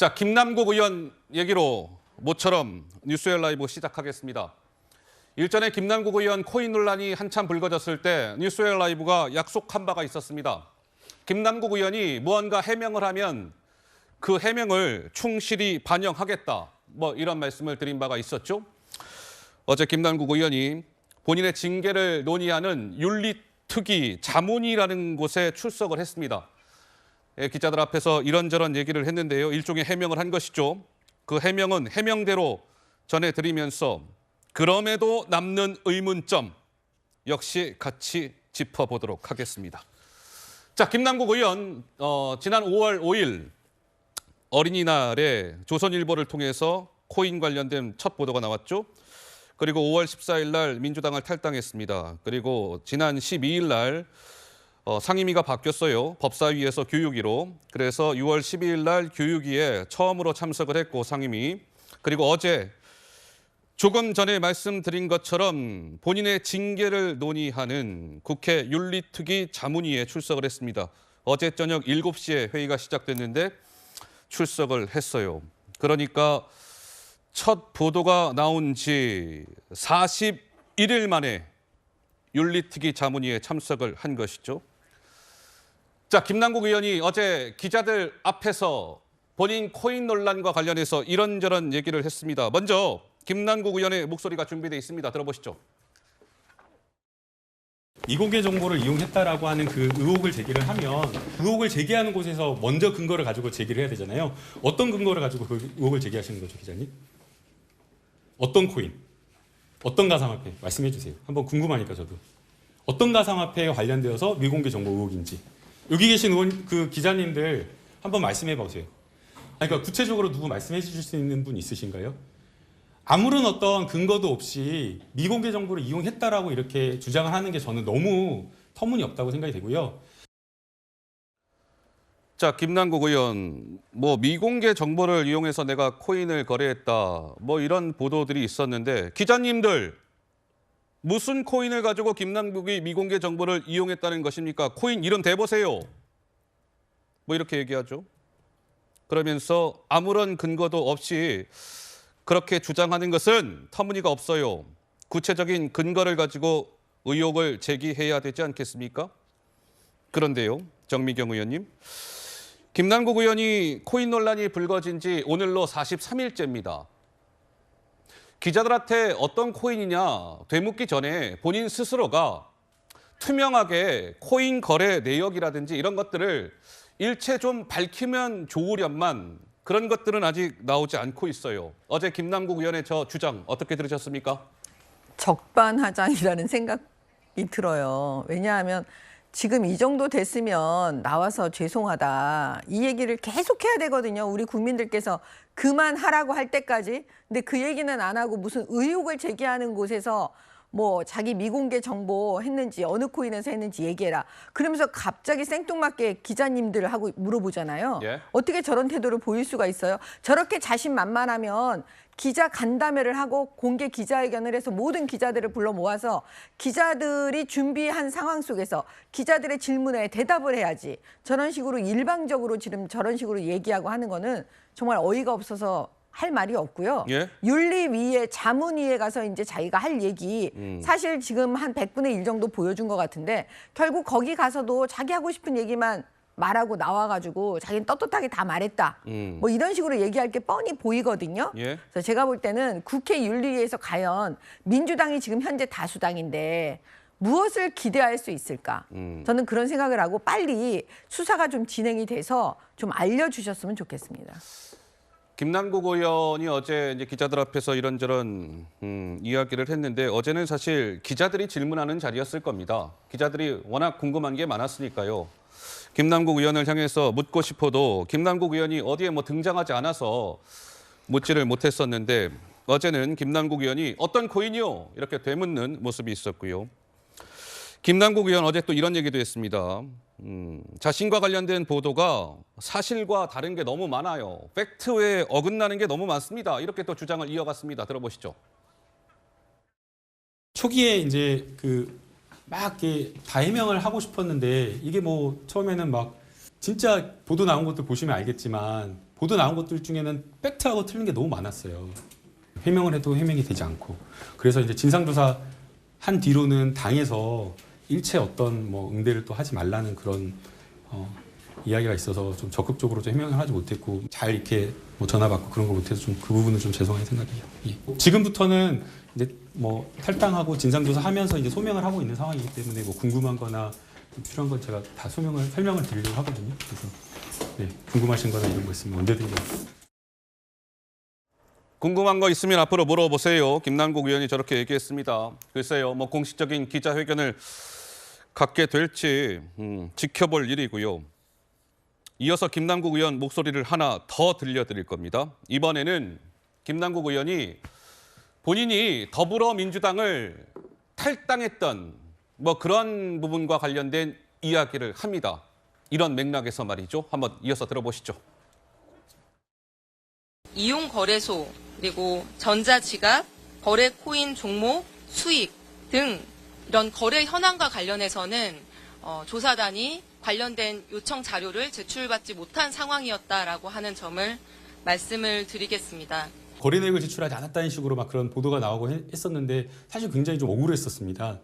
자, 김남국 의원 얘기로 모처럼 뉴스웰 라이브 시작하겠습니다. 일전에 김남국 의원 코인 논란이 한참 불거졌을 때 뉴스웰 라이브가 약속한 바가 있었습니다. 김남국 의원이 무언가 해명을 하면 그 해명을 충실히 반영하겠다. 이런 말씀을 드린 바가 있었죠. 어제 김남국 의원이 본인의 징계를 논의하는 윤리특위 자문위라는 곳에 출석을 했습니다. 기자들 앞에서 이런저런 얘기를 했는데요. 일종의 해명을 한 것이죠. 그 해명은 해명대로 전해드리면서 그럼에도 남는 의문점 역시 같이 짚어보도록 하겠습니다. 자, 김남국 의원 지난 5월 5일 어린이날에 조선일보를 통해서 코인 관련된 첫 보도가 나왔죠. 그리고 5월 14일 날 민주당을 탈당했습니다. 그리고 지난 12일 날 상임위가 바뀌었어요. 법사위에서 교육위로. 그래서 6월 12일 날 교육위에 처음으로 참석을 했고 상임위. 그리고 어제 조금 전에 말씀드린 것처럼 본인의 징계를 논의하는 국회 윤리특위 자문위에 출석을 했습니다. 어제 저녁 7시에 회의가 시작됐는데 출석을 했어요. 그러니까 첫 보도가 나온 지 41일 만에 윤리특위 자문위에 참석을 한 것이죠. 자, 김남국 의원이 어제 기자들 앞에서 본인 코인 논란과 관련해서 이런저런 얘기를 했습니다. 먼저 김남국 의원의 목소리가 준비되어 있습니다. 들어보시죠. 미공개 정보를 이용했다라고 하는 그 의혹을 제기를 하면 의혹을 제기하는 곳에서 먼저 근거를 가지고 제기를 해야 되잖아요. 어떤 근거를 가지고 그 의혹을 제기하시는 거죠, 기자님? 어떤 코인? 어떤 가상화폐? 말씀해 주세요. 한번 궁금하니까 저도. 어떤 가상화폐에 관련되어서 미공개 정보 의혹인지. 여기 계신 의원, 그 기자님들 한번 말씀해 보세요. 그러니까 구체적으로 누구 말씀해 주실 수 있는 분 있으신가요? 아무런 어떤 근거도 없이 미공개 정보를 이용했다라고 이렇게 주장을 하는 게 저는 너무 터무니없다고 생각이 되고요. 자, 김남국 의원, 미공개 정보를 이용해서 내가 코인을 거래했다. 이런 보도들이 있었는데 기자님들 무슨 코인을 가지고 김남국이 미공개 정보를 이용했다는 것입니까? 코인 이름 대보세요. 이렇게 얘기하죠. 그러면서 아무런 근거도 없이 그렇게 주장하는 것은 터무니가 없어요. 구체적인 근거를 가지고 의혹을 제기해야 되지 않겠습니까? 그런데요, 정미경 의원님. 김남국 의원이 코인 논란이 불거진 지 오늘로 43일째입니다. 기자들한테 어떤 코인이냐 되묻기 전에 본인 스스로가 투명하게 코인 거래 내역이라든지 이런 것들을 일체 좀 밝히면 좋으련만 그런 것들은 아직 나오지 않고 있어요. 어제 김남국 의원의 저 주장 어떻게 들으셨습니까? 적반하장이라는 생각이 들어요. 왜냐하면 지금 이 정도 됐으면 나와서 죄송하다 이 얘기를 계속 해야 되거든요. 우리 국민들께서 그만하라고 할 때까지. 근데 그 얘기는 안 하고 무슨 의혹을 제기하는 곳에서 자기 미공개 정보 했는지 어느 코인에서 했는지 얘기해라. 그러면서 갑자기 생뚱맞게 기자님들 하고 물어보잖아요. 예. 어떻게 저런 태도를 보일 수가 있어요? 저렇게 자신만만하면 기자 간담회를 하고 공개 기자회견을 해서 모든 기자들을 불러 모아서 기자들이 준비한 상황 속에서 기자들의 질문에 대답을 해야지. 저런 식으로 일방적으로 지금 저런 식으로 얘기하고 하는 거는 정말 어이가 없어서 할 말이 없고요. 예? 윤리위에 자문위에 가서 이제 자기가 할 얘기 사실 지금 한 100분의 1 정도 보여준 것 같은데 결국 거기 가서도 자기 하고 싶은 얘기만 말하고 나와가지고 자기는 떳떳하게 다 말했다. 이런 식으로 얘기할 게 뻔히 보이거든요. 예? 그래서 제가 볼 때는 국회 윤리위에서 과연 민주당이 지금 현재 다수당인데 무엇을 기대할 수 있을까? 저는 그런 생각을 하고 빨리 수사가 좀 진행이 돼서 좀 알려주셨으면 좋겠습니다. 김남국 의원이 어제 이제 기자들 앞에서 이런저런 이야기를 했는데 어제는 사실 기자들이 질문하는 자리였을 겁니다. 기자들이 워낙 궁금한 게 많았으니까요. 김남국 의원을 향해서 묻고 싶어도 김남국 의원이 어디에 등장하지 않아서 묻지를 못했었는데 어제는 김남국 의원이 어떤 코인이요? 이렇게 되묻는 모습이 있었고요. 김남국 의원 어제 또 이런 얘기도 했습니다. 자신과 관련된 보도가 사실과 다른 게 너무 많아요. 팩트에 어긋나는 게 너무 많습니다. 이렇게 또 주장을 이어갔습니다. 들어보시죠. 초기에 이제 막 다 해명을 하고 싶었는데 이게 처음에는 막 진짜 보도 나온 것들 보시면 알겠지만 보도 나온 것들 중에는 팩트하고 틀린 게 너무 많았어요. 해명을 해도 해명이 되지 않고. 그래서 이제 진상조사 한 뒤로는 당에서 일체 어떤 뭐 응대를 또 하지 말라는 그런 이야기가 있어서 좀 적극적으로 좀 해명을 하지 못했고 잘 이렇게 뭐 전화 받고 그런 걸 못해서 좀 그 부분은 좀 죄송한 생각이에요. 예. 지금부터는 이제 뭐 탈당하고 진상조사하면서 이제 소명을 하고 있는 상황이기 때문에 뭐 궁금한거나 필요한 건 제가 다 설명을 드리려고 하거든요. 그래서 네, 궁금하신 거나 이런 거 있으면 언제든지. 궁금한 거 있으면 앞으로 물어보세요. 김남국 의원이 저렇게 얘기했습니다. 글쎄요, 뭐 공식적인 기자회견을 갖게 될지 지켜볼 일이고요. 이어서 김남국 의원 목소리를 하나 더 들려드릴 겁니다. 이번에는 김남국 의원이 본인이 더불어민주당을 탈당했던 뭐 그런 부분과 관련된 이야기를 합니다. 이런 맥락에서 말이죠. 한번 이어서 들어보시죠. 이용 거래소, 그리고 전자지갑, 거래 코인 종목, 수익 등 이런 거래 현황과 관련해서는 조사단이 관련된 요청 자료를 제출받지 못한 상황이었다라고 하는 점을 말씀을 드리겠습니다. 거래 내역을 제출하지 않았다는 식으로 막 그런 보도가 나오고 했었는데 사실 굉장히 좀 억울했었습니다.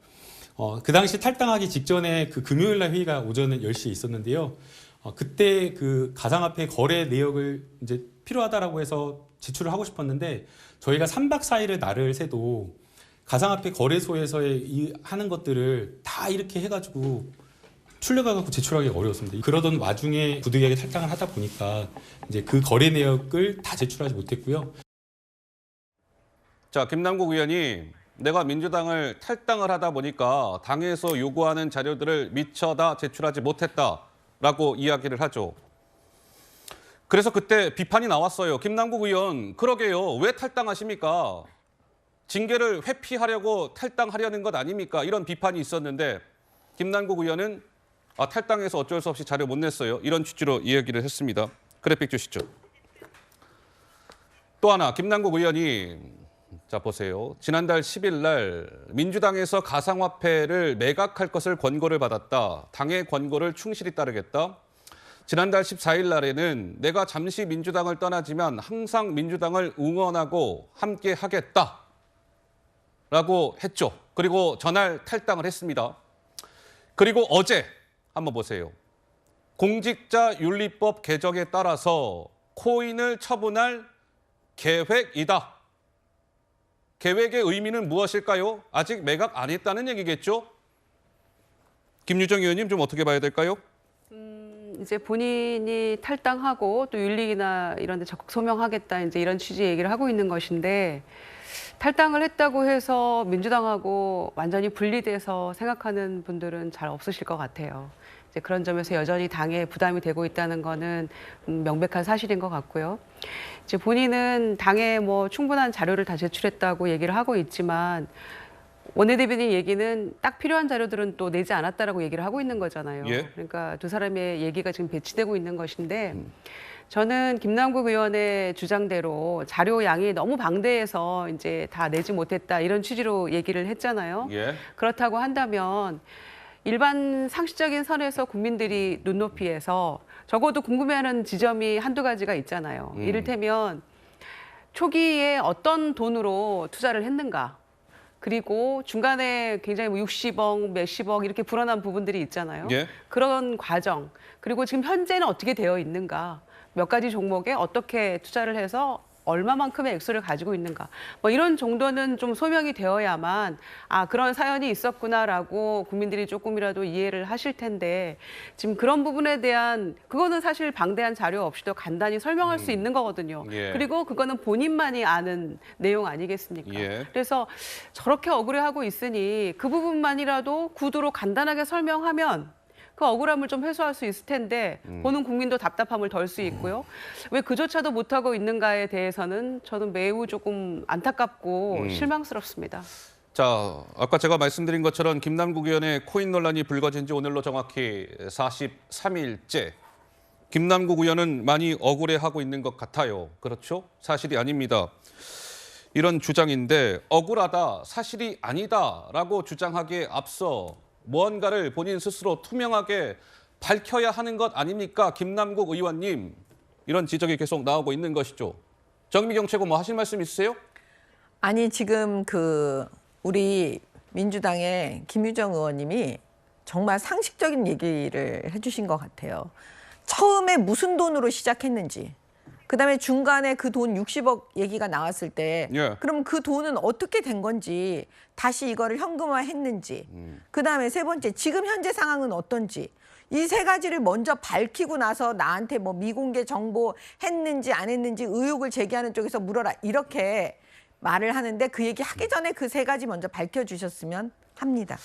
그 당시 탈당하기 직전에 그 금요일 날 회의가 오전 10시에 있었는데요. 그때 그 가상화폐 거래 내역을 이제 필요하다라고 해서 제출을 하고 싶었는데 저희가 3박 4일의 날을 새도 가상화폐 거래소에서의 하는 것들을 다 이렇게 해가지고 출력해갖고 제출하기 어려웠습니다. 그러던 와중에 부득이하게 탈당을 하다 보니까 이제 그 거래 내역을 다 제출하지 못했고요. 자, 김남국 의원이 내가 민주당을 탈당을 하다 보니까 당에서 요구하는 자료들을 미처 다 제출하지 못했다라고 이야기를 하죠. 그래서 그때 비판이 나왔어요. 김남국 의원, 그러게요. 왜 탈당하십니까? 징계를 회피하려고 탈당하려는 것 아닙니까? 이런 비판이 있었는데 김남국 의원은 탈당해서 어쩔 수 없이 자료 못 냈어요. 이런 취지로 이야기를 했습니다. 그래픽 주시죠. 또 하나 김남국 의원이 자 보세요. 지난달 10일 날 민주당에서 가상화폐를 매각할 것을 권고를 받았다. 당의 권고를 충실히 따르겠다. 지난달 14일 날에는 내가 잠시 민주당을 떠나지만 항상 민주당을 응원하고 함께 하겠다. 라고 했죠. 그리고 전날 탈당을 했습니다. 그리고 어제 한번 보세요. 공직자윤리법 개정에 따라서 코인을 처분할 계획이다. 계획의 의미는 무엇일까요? 아직 매각 안 했다는 얘기겠죠? 김유정 의원님 좀 어떻게 봐야 될까요? 이제 본인이 탈당하고 또 윤리나 이런 데 적극 소명하겠다 이제 이런 취지 얘기를 하고 있는 것인데 탈당을 했다고 해서 민주당하고 완전히 분리돼서 생각하는 분들은 잘 없으실 것 같아요. 이제 그런 점에서 여전히 당에 부담이 되고 있다는 거는 명백한 사실인 것 같고요. 이제 본인은 당에 뭐 충분한 자료를 다 제출했다고 얘기를 하고 있지만 원내대변인 얘기는 딱 필요한 자료들은 또 내지 않았다라고 얘기를 하고 있는 거잖아요. 예. 그러니까 두 사람의 얘기가 지금 배치되고 있는 것인데 저는 김남국 의원의 주장대로 자료 양이 너무 방대해서 이제 다 내지 못했다 이런 취지로 얘기를 했잖아요. 예. 그렇다고 한다면 일반 상식적인 선에서 국민들이 눈높이에서 적어도 궁금해하는 지점이 한두 가지가 있잖아요. 이를테면 초기에 어떤 돈으로 투자를 했는가. 그리고 중간에 굉장히 뭐 60억, 몇십억 이렇게 불어난 부분들이 있잖아요. 예. 그런 과정. 그리고 지금 현재는 어떻게 되어 있는가. 몇 가지 종목에 어떻게 투자를 해서 얼마만큼의 액수를 가지고 있는가. 뭐 이런 정도는 좀 소명이 되어야만 그런 사연이 있었구나라고 국민들이 조금이라도 이해를 하실 텐데 지금 그런 부분에 대한 그거는 사실 방대한 자료 없이도 간단히 설명할 수 있는 거거든요. 예. 그리고 그거는 본인만이 아는 내용 아니겠습니까? 예. 그래서 저렇게 억울해하고 있으니 그 부분만이라도 구두로 간단하게 설명하면 그 억울함을 좀 해소할 수 있을 텐데 보는 국민도 답답함을 덜 수 있고요. 왜 그조차도 못하고 있는가에 대해서는 저는 매우 조금 안타깝고 실망스럽습니다. 자, 아까 제가 말씀드린 것처럼 김남국 의원의 코인 논란이 불거진 지 오늘로 정확히 43일째. 김남국 의원은 많이 억울해하고 있는 것 같아요. 그렇죠? 사실이 아닙니다. 이런 주장인데 억울하다, 사실이 아니다라고 주장하기에 앞서 무언가를 본인 스스로 투명하게 밝혀야 하는 것 아닙니까? 김남국 의원님. 이런 지적이 계속 나오고 있는 것이죠. 정미경 최고 뭐 하실 말씀 있으세요? 아니 지금 우리 민주당의 김유정 의원님이 정말 상식적인 얘기를 해주신 것 같아요. 처음에 무슨 돈으로 시작했는지, 그다음에 중간에 그 돈 60억 얘기가 나왔을 때 예. 그럼 그 돈은 어떻게 된 건지, 다시 이거를 현금화했는지, 그다음에 세 번째 지금 현재 상황은 어떤지, 이 세 가지를 먼저 밝히고 나서 나한테 뭐 미공개 정보 했는지 안 했는지 의혹을 제기하는 쪽에서 물어라, 이렇게 말을 하는데 그 얘기 하기 전에 그 세 가지 먼저 밝혀주셨으면 합니다.